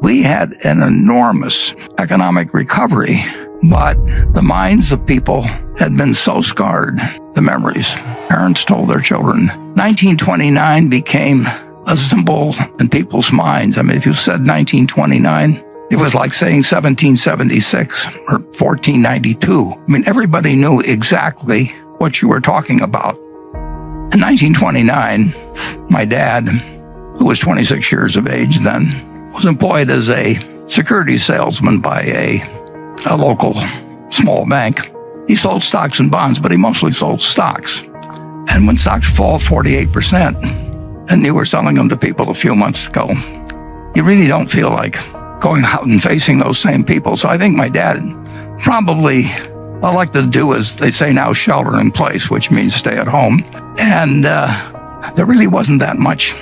We had an enormous economic recovery, but the minds of people had been so scarred, the memories. Parents told their children. 1929 became a symbol in people's minds. I mean, if you said 1929, it was like saying 1776 or 1492. I mean, everybody knew exactly what you were talking about. In 1929, my dad, who was 26 years of age then, was employed as a security salesman by a local small bank. He sold stocks and bonds, but he mostly sold stocks. And when stocks fall 48%, and you were selling them to people a few months ago, you really don't feel like going out and facing those same people. So I think my dad probably elected to do, as they say now, shelter in place, which means stay at home. And there really wasn't that much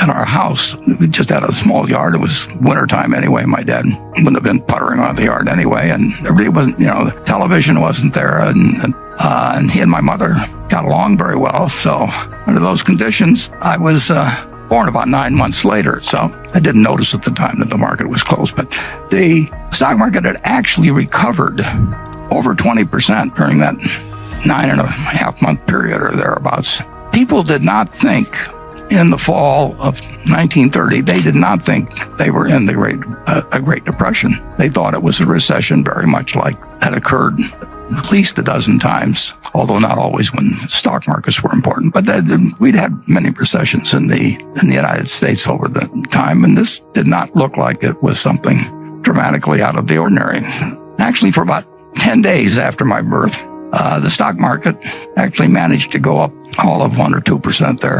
in our house. We just had a small yard. It was wintertime anyway. My dad wouldn't have been puttering on the yard anyway. And there really wasn't, the television wasn't there. And he and my mother got along very well. So under those conditions, I was born about 9 months later. So I didn't notice at the time that the market was closed. But the stock market had actually recovered over 20% during that 9.5-month period or thereabouts. People did not think in the fall of 1930, they did not think they were in a Great Depression. They thought it was a recession, very much like had occurred at least a dozen times, although not always when stock markets were important. But we'd had many recessions in the United States over the time, and this did not look like it was something dramatically out of the ordinary. Actually, for about 10 days after my birth, the stock market actually managed to go up all of 1 or 2% there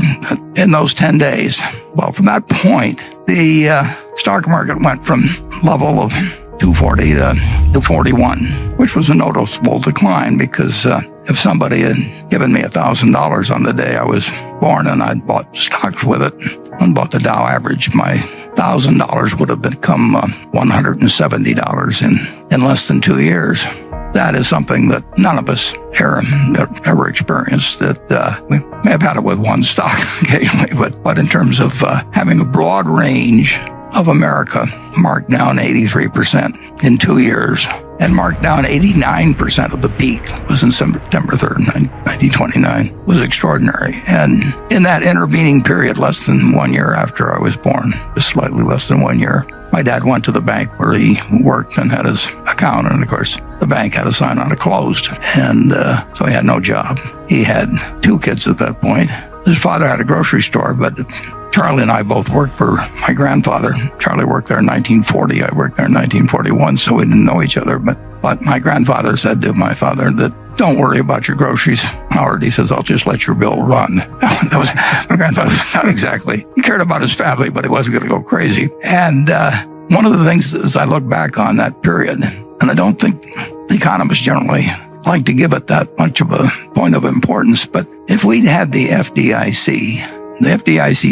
in those 10 days. Well, from that point, the stock market went from level of 240 to 241, which was a noticeable decline because if somebody had given me $1,000 on the day I was born and I'd bought stocks with it and bought the Dow average, my $1,000 would have become $170 in less than 2 years. That is something that none of us here ever experienced. That we may have had it with one stock occasionally, but in terms of having a broad range of America marked down 83% in 2 years and marked down 89% of the peak was in September 3rd, 1929, was extraordinary. And in that intervening period, less than 1 year after I was born, just slightly less than 1 year, my dad went to the bank where he worked and had his account. And of course, the bank had a sign on it closed. And so he had no job. He had 2 kids at that point. His father had a grocery store, but Charlie and I both worked for my grandfather. Charlie worked there in 1940. I worked there in 1941, so we didn't know each other. But my grandfather said to my father that, "Don't worry about your groceries, Howard." He says, "I'll just let your bill run." That was my grandfather. Not exactly. He cared about his family, but he wasn't going to go crazy. And one of the things as I look back on that period, and I don't think economists generally like to give it that much of a point of importance, but if we'd had the FDIC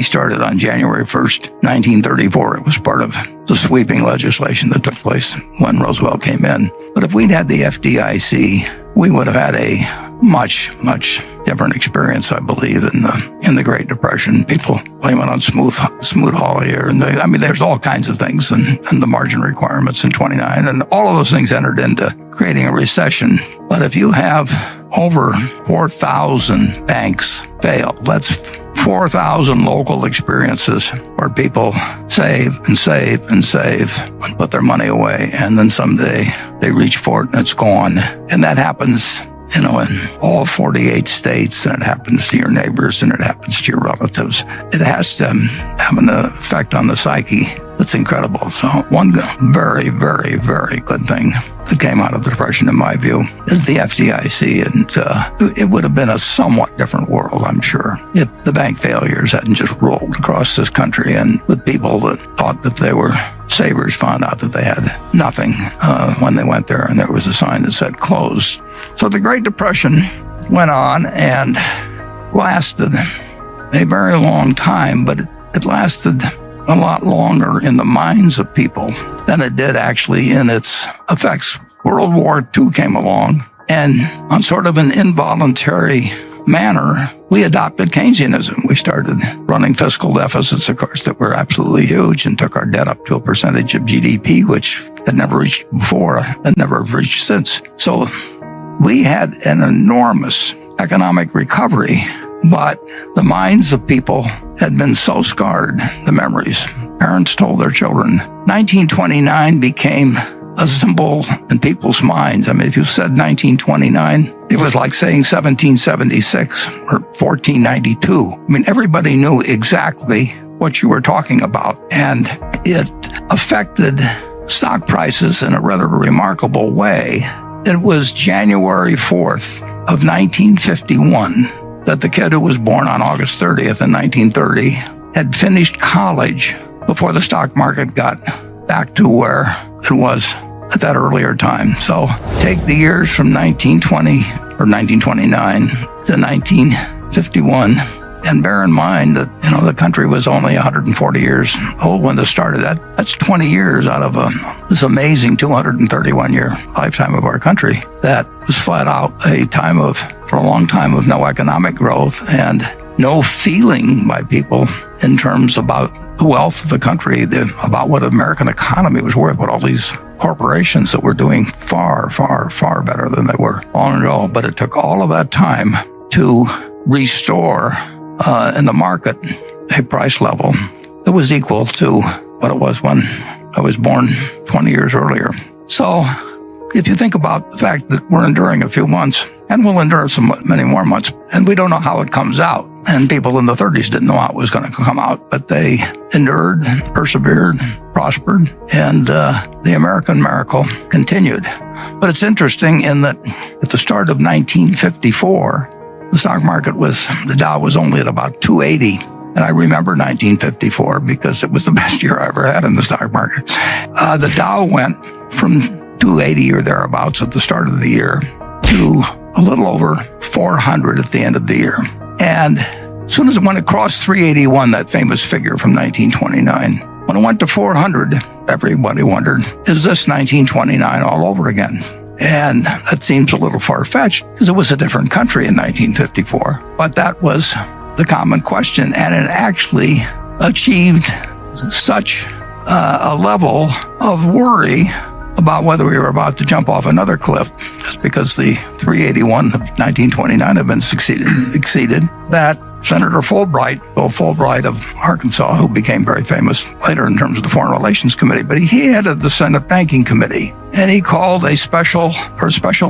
started on January 1st, 1934. It was part of the sweeping legislation that took place when Roosevelt came in. But if we'd had the FDIC, we would have had a much, much different experience, I believe, in the Great Depression. People blame it on Smoot-Hawley, and there's all kinds of things, and the margin requirements in 29, and all of those things entered into creating a recession. But if you have over 4,000 banks fail, that's 4,000 local experiences where people save and save and save and put their money away, and then someday they reach for it and it's gone. And that happens, in all 48 states, and it happens to your neighbors and it happens to your relatives. It has to have an effect on the psyche that's incredible. So one very, very, very good thing that came out of the Depression, in my view, is the FDIC. And it would have been a somewhat different world, I'm sure, if the bank failures hadn't just rolled across this country, and with people that thought that they were savers found out that they had nothing when they went there, and there was a sign that said closed. So the Great Depression went on and lasted a very long time, but it lasted a lot longer in the minds of people than it did actually in its effects. World War II came along, and on sort of an involuntary manner, we adopted Keynesianism. We started running fiscal deficits, of course, that were absolutely huge and took our debt up to a percentage of GDP, which had never reached before and never reached since. So we had an enormous economic recovery, but the minds of people had been so scarred, the memories. Parents told their children. 1929 became a symbol in people's minds. I mean, if you said 1929, it was like saying 1776 or 1492. I mean, everybody knew exactly what you were talking about, and it affected stock prices in a rather remarkable way. It was January 4th of 1951 that the kid who was born on August 30th in 1930 had finished college before the stock market got back to where it was at that earlier time. So take the years from 1920 or 1929 to 1951 and bear in mind that, the country was only 140 years old when this started. That's 20 years out of this amazing 231-year lifetime of our country. That was flat out a time for a long time of no economic growth and no feeling by people in terms about the wealth of the country, about what the American economy was worth, what all these corporations that were doing far, far, far better than they were long ago. But it took all of that time to restore in the market a price level that was equal to what it was when I was born 20 years earlier. So if you think about the fact that we're enduring a few months, and we'll endure many more months, and we don't know how it comes out. And people in the 30s didn't know how it was going to come out, but they endured, persevered, prospered, and the American miracle continued. But it's interesting in that at the start of 1954, the stock market the Dow was only at about 280. And I remember 1954 because it was the best year I ever had in the stock market. The Dow went from 280 or thereabouts at the start of the year to a little over 400 at the end of the year. And as soon as it went across 381, that famous figure from 1929, when it went to 400, everybody wondered, is this 1929 all over again? And that seems a little far-fetched because it was a different country in 1954. But that was the common question, and it actually achieved such a level of worry about whether we were about to jump off another cliff just because the 381 of 1929 had been exceeded, that Senator Bill Fulbright of Arkansas, who became very famous later in terms of the Foreign Relations Committee, but he headed the Senate Banking Committee, and he called a special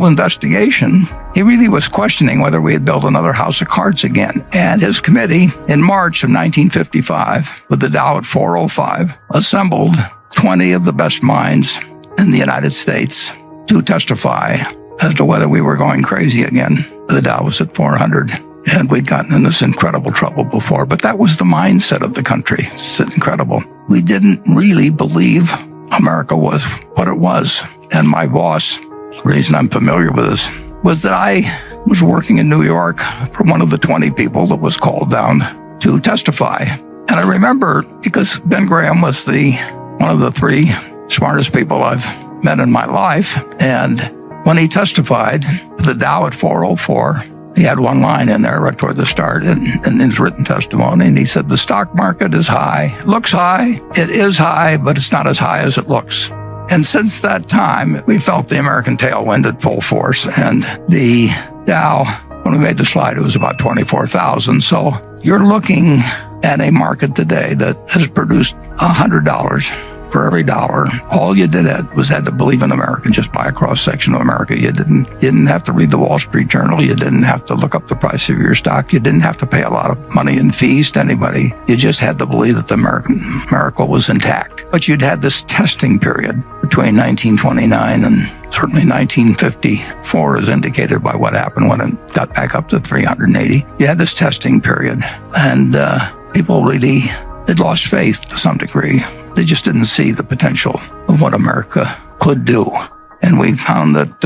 investigation. He really was questioning whether we had built another house of cards again. And his committee, in March of 1955, with the Dow at 405, assembled 20 of the best minds in the United States to testify as to whether we were going crazy again. The Dow was at 400, and we'd gotten in this incredible trouble before, but that was the mindset of the country. It's incredible. We didn't really believe America was what it was. And my boss, the reason I'm familiar with this, was that I was working in New York for one of the 20 people that was called down to testify. And I remember, because Ben Graham was one of the 3 smartest people I've met in my life. And when he testified, the Dow at 404, he had one line in there right toward the start in his written testimony. And he said, the stock market is high. It looks high. It is high, but it's not as high as it looks. And since that time, we felt the American tailwind at full force. And the Dow, when we made the slide, it was about 24,000. So you're looking at a market today that has produced $100 for every dollar. All you did was had to believe in America, just buy a cross-section of America. You didn't have to read the Wall Street Journal. You didn't have to look up the price of your stock. You didn't have to pay a lot of money in fees to anybody. You just had to believe that the American miracle was intact. But you'd had this testing period between 1929 and certainly 1954, as indicated by what happened when it got back up to 380. You had this testing period, and people really had lost faith to some degree. They just didn't see the potential of what America could do. And we found that